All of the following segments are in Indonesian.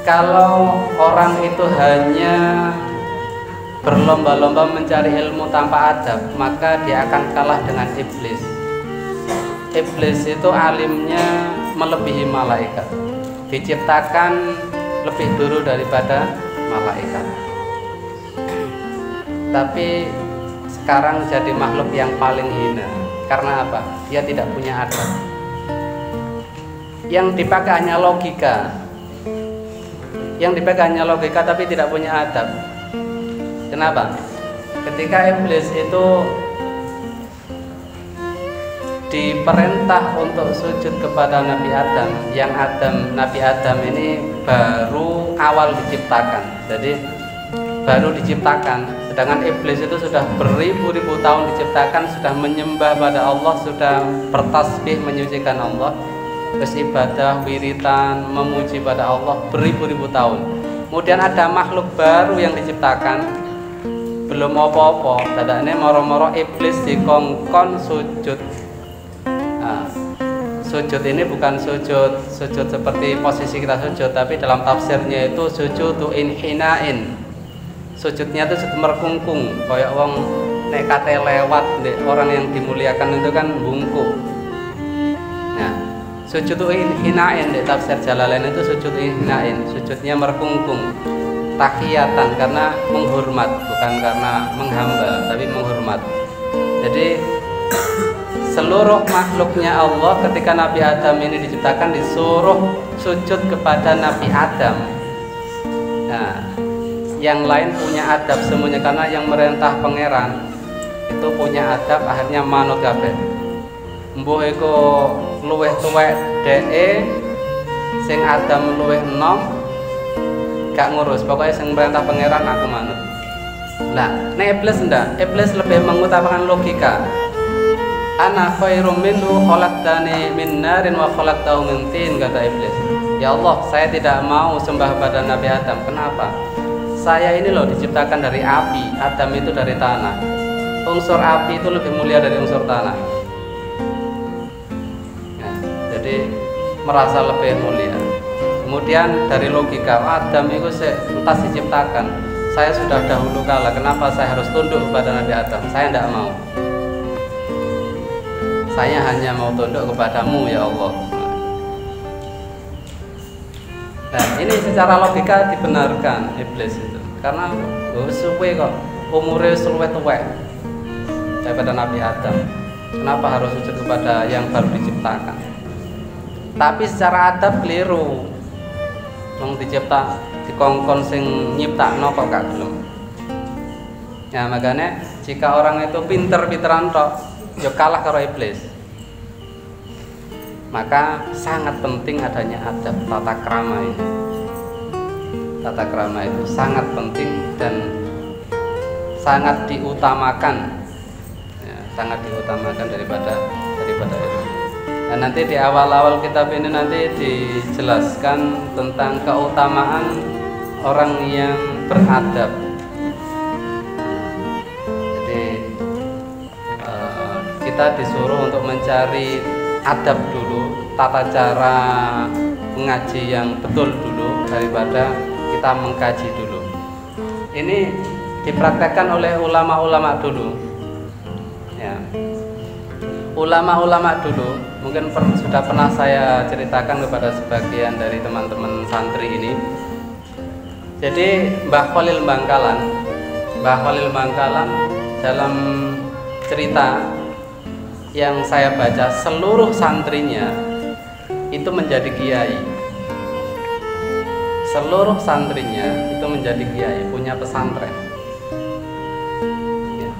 kalau orang itu hanya berlomba-lomba mencari ilmu tanpa adab, maka dia akan kalah dengan iblis. Iblis itu alimnya melebihi malaikat, diciptakan lebih dulu daripada malaikat. Tapi sekarang jadi makhluk yang paling hina. Karena apa? Dia tidak punya adab. Yang dipakai hanya logika. Yang dipakai hanya logika tapi tidak punya adab. Kenapa? Ketika iblis itu diperintah untuk sujud kepada Nabi Adam, yang Nabi Adam ini baru awal diciptakan. Jadi baru diciptakan. Sedangkan iblis itu sudah beribu-ribu tahun diciptakan, sudah menyembah pada Allah, sudah bertasbih menyucikan Allah, beribadah, wiritan, memuji pada Allah beribu-ribu tahun. Kemudian ada makhluk baru yang diciptakan, belum apa-apa, dadane moro-moro iblis dikongkon sujud. Nah, sujud ini bukan sujud seperti posisi kita sujud, tapi dalam tafsirnya itu sujudu inhinain. Sujudnya itu sujud merkungkung, kayak wong nek kate lewat orang yang dimuliakan itu kan bungkuk. Nah, sujud hinain di tafsir Jalalain itu sujud hinain, sujudnya merkungkung, tahiyatan karena menghormat, bukan karena menghamba, tapi menghormat. Jadi seluruh makhluknya Allah ketika Nabi Adam ini diciptakan disuruh sujud kepada Nabi Adam. Nah, yang lain punya adab semuanya, karena yang merintah pangeran itu punya adab, akhirnya manut kabeh. Mbuh iku luweh tuwek dheke, sing Adam luweh enom, gak ngurus, pokoknya sing merintah pangeran aku manut. Lah, nek iblis ndak, iblis lebih mengutamakan logika. Ana khairum minhu khalaqtani min narin wa khalaqtahu min tin, kata iblis. Ya Allah, saya tidak mau sembah pada Nabi Adam. Kenapa? Saya ini loh diciptakan dari api, Adam itu dari tanah. Unsur api itu lebih mulia dari unsur tanah. Nah, jadi merasa lebih mulia. Kemudian dari logika, Adam itu entas diciptakan. Saya sudah dahulu kala, kenapa saya harus tunduk kepada Nabi Adam? Saya tidak mau. Saya hanya mau tunduk kepadamu ya Allah. Nah, ini secara logika dibenarkan iblis itu, karena suwe kok umurnya luwih tuwek daripada Nabi Adam. Kenapa harus sujud kepada yang baru diciptakan? Tapi secara adab keliru. Wong dicipta dikongkon sing nyiptakno kok gak gelem. Ya makanya jika orang itu pinter-pinteran tok, ya kalah karo iblis. Maka sangat penting adanya adab, tata krama ini. Tata krama itu sangat penting dan sangat diutamakan, ya, sangat diutamakan daripada itu. Dan nanti di awal-awal kitab ini nanti dijelaskan tentang keutamaan orang yang beradab. Jadi kita disuruh untuk mencari adab dulu, tata cara mengaji yang betul dulu daripada kita mengkaji dulu. Ini dipraktekkan oleh ulama-ulama dulu. Ya. Ulama-ulama dulu mungkin sudah pernah saya ceritakan kepada sebagian dari teman-teman santri ini. Jadi Mbah Khalil Bangkalan dalam cerita yang saya baca, seluruh santrinya itu menjadi kiai. Seluruh santrinya itu menjadi kiai, punya pesantren. Ya.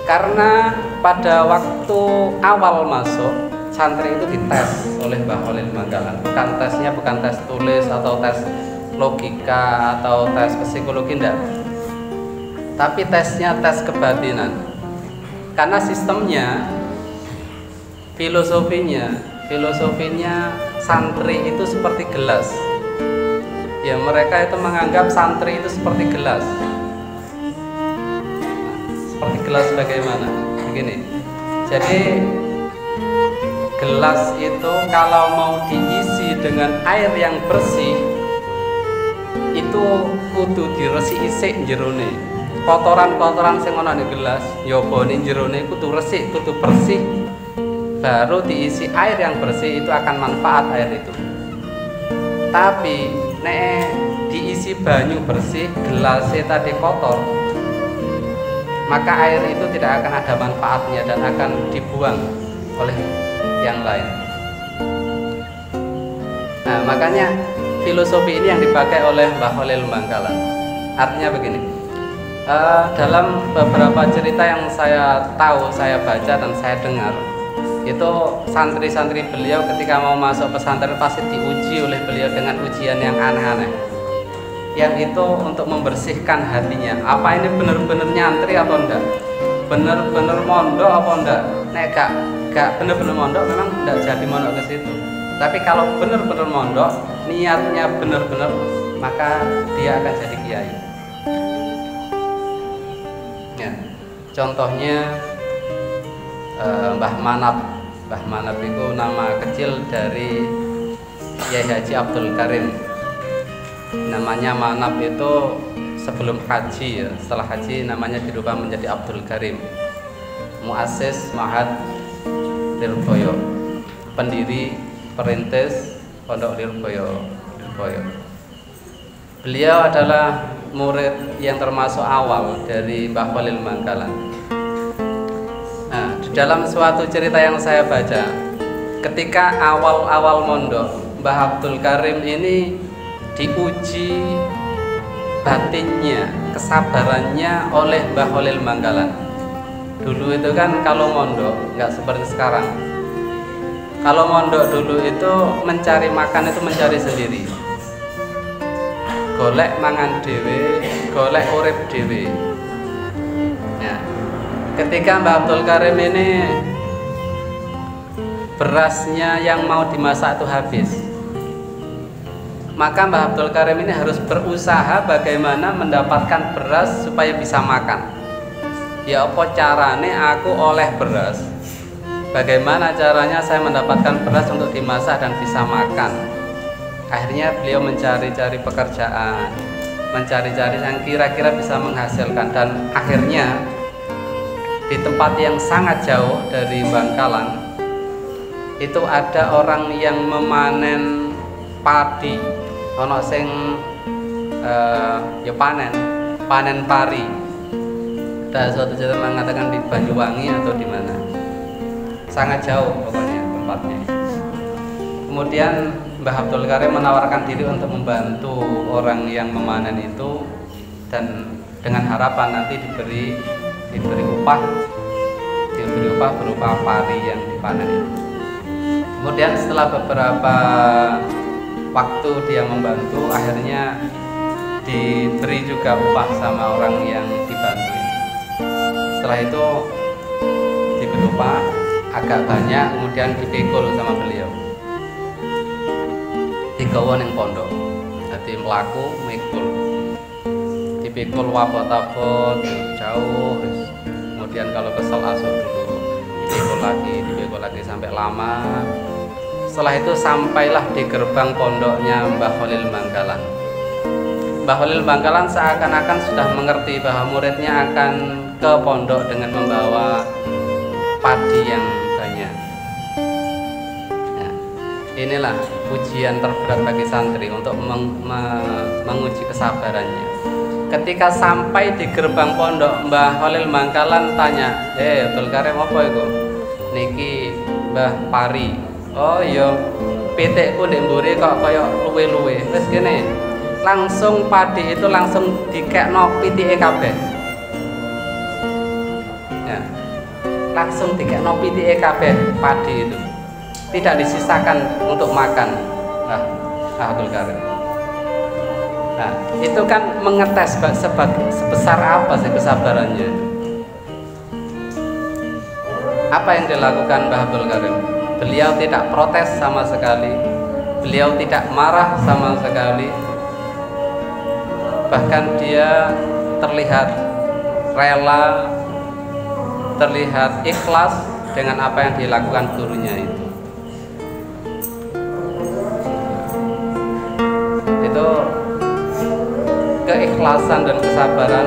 Karena pada waktu awal masuk, santri itu dites oleh Mbah Khalil Bangkalan. Bukan tes tulis atau tes logika atau tes psikologi, enggak. Tapi tesnya tes kebatinan. Karena sistemnya, filosofinya santri itu seperti gelas. Ya, mereka itu menganggap santri itu seperti gelas. Seperti gelas bagaimana? Begini. Jadi gelas itu kalau mau diisi dengan air yang bersih itu kudu diresiki sik jerone. Kotoran-kotoran sing ana di gelas nyobone jerone kudu resik, kudu bersih. Baru diisi air yang bersih itu akan manfaat air itu. Tapi nek diisi banyu bersih, gelasnya tadi kotor, maka air itu tidak akan ada manfaatnya dan akan dibuang oleh yang lain. Nah, makanya filosofi ini yang dipakai oleh Mbah Khalil Bangkalan. Artinya begini, dalam beberapa cerita yang saya tahu, saya baca dan saya dengar, itu santri-santri beliau ketika mau masuk pesantren pasti diuji oleh beliau dengan ujian yang aneh-aneh, yang itu untuk membersihkan hatinya. Apa ini benar-benar nyantri atau enggak, benar-benar mondok apa enggak. Nek gak benar-benar mondok memang enggak jadi mondok ke situ. Tapi kalau benar-benar mondok, niatnya benar-benar, maka dia akan jadi kiai. Ya, contohnya Mbah Manap. Mbah Manap itu nama kecil dari Kiai Haji Abdul Karim. Namanya Manap itu sebelum haji ya. Setelah haji namanya dirubah menjadi Abdul Karim. Muassis Ma'had Lirboyo, pendiri perintis Pondok Lirboyo. Beliau adalah murid yang termasuk awal dari Mbah Khalil Bangkalan. Nah, di dalam suatu cerita yang saya baca, ketika awal-awal mondok, Mbah Abdul Karim ini diuji batinnya, kesabarannya oleh Mbah Khalil Bangkalan. Dulu itu kan kalau mondok nggak seperti sekarang. Kalau mondok dulu itu mencari makan itu mencari sendiri, golek mangan dewe, golek urip dewe. Nah, ketika Mbah Abdul Karim ini berasnya yang mau dimasak itu habis, maka Mbah Abdul Karim ini harus berusaha bagaimana mendapatkan beras supaya bisa makan. Ya apa carane aku oleh beras? Bagaimana caranya saya mendapatkan beras untuk dimasak dan bisa makan? Akhirnya beliau mencari-cari pekerjaan, mencari-cari yang kira-kira bisa menghasilkan, dan akhirnya di tempat yang sangat jauh dari Bangkalan itu ada orang yang memanen padi, ono sing ya panen pari. Ada suatu cerita mengatakan di Banyuwangi atau di mana, sangat jauh pokoknya tempatnya. Kemudian Mbah Abdul Karim menawarkan diri untuk membantu orang yang memanen itu, dan dengan harapan nanti diberi upah berupa pari yang dipanen itu. Kemudian setelah beberapa waktu dia membantu, akhirnya diberi juga upah sama orang yang dibantu ini. Setelah itu diberi upah agak banyak, kemudian dipikul sama beliau, digawa ning pondok, jadi melaku mikul, dipikul wabot-abot jauh. Kemudian kalau kesel asuh dulu, dipikul lagi sampai lama. Setelah itu sampailah di gerbang pondoknya Mbah Khalil Bangkalan. Mbah Khalil Bangkalan seakan-akan sudah mengerti bahwa muridnya akan ke pondok dengan membawa padi yang banyak. Ya, inilah ujian terberat bagi santri untuk menguji kesabarannya. Ketika sampai di gerbang pondok, Mbah Khalil Bangkalan tanya, Abdul Karim apa itu? Niki Mbah Pari. Oh iya, pitikku ndek mburi kok kaya luwe-luwe. Wis kene. Langsung padi itu langsung dikekno pitike kabeh. Ya. Langsung dikekno pitike kabeh padi itu. Tidak disisakan untuk makan. Nah, Abdul Karim. Nah, itu kan mengetes sebesar apa sih kesabarannya. Apa yang dilakukan Mbah Abdul Karim? Beliau tidak protes sama sekali. Beliau tidak marah sama sekali. Bahkan dia terlihat rela, terlihat ikhlas dengan apa yang dilakukan gurunya itu. keikhlasan dan kesabaran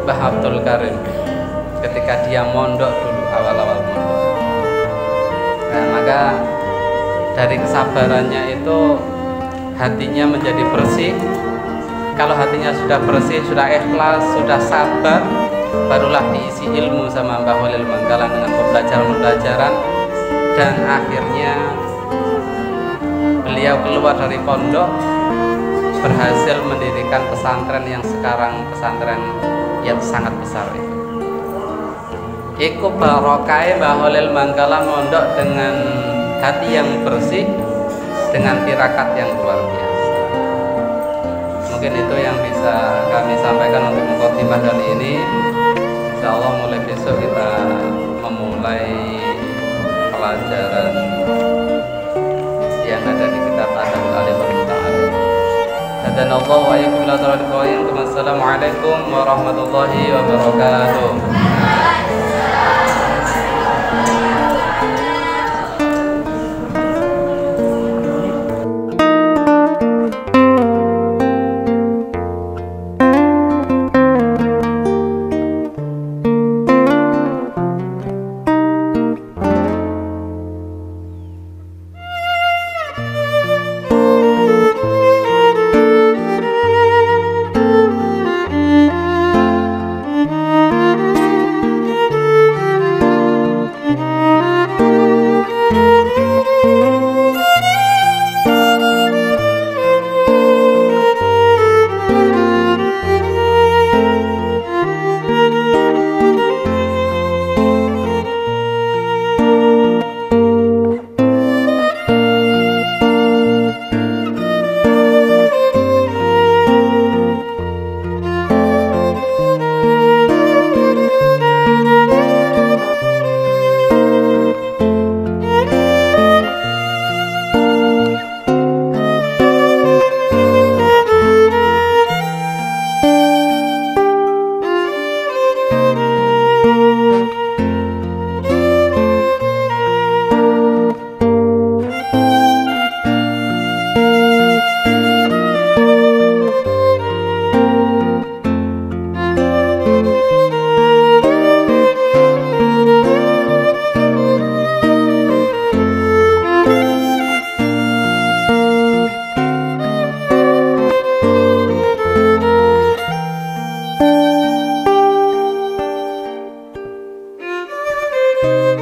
Mbah Abdul Karim ketika dia mondok dulu, awal-awal mondok. Nah, maka dari kesabarannya itu hatinya menjadi bersih. Kalau hatinya sudah bersih, sudah ikhlas, sudah sabar, barulah diisi ilmu sama Mbah Holil Manggalan dengan pembelajaran-pembelajaran, dan akhirnya beliau keluar dari pondok, berhasil mendirikan pesantren yang sekarang pesantren yang sangat besar itu. Iku barokai Mbah Holil Manggalan mondok dengan hati yang bersih, dengan tirakat yang luar biasa. Mungkin itu yang bisa kami sampaikan untuk mukadimah kali ini. Insya Allah mulai besok kita memulai pelajaran yang ada di kitab Adabul Alim wal Muta'allim. Hadanallahu wa iyyakum ila thawil qayyim. Wassalamualaikum warahmatullahi wabarakatuh. Thank you.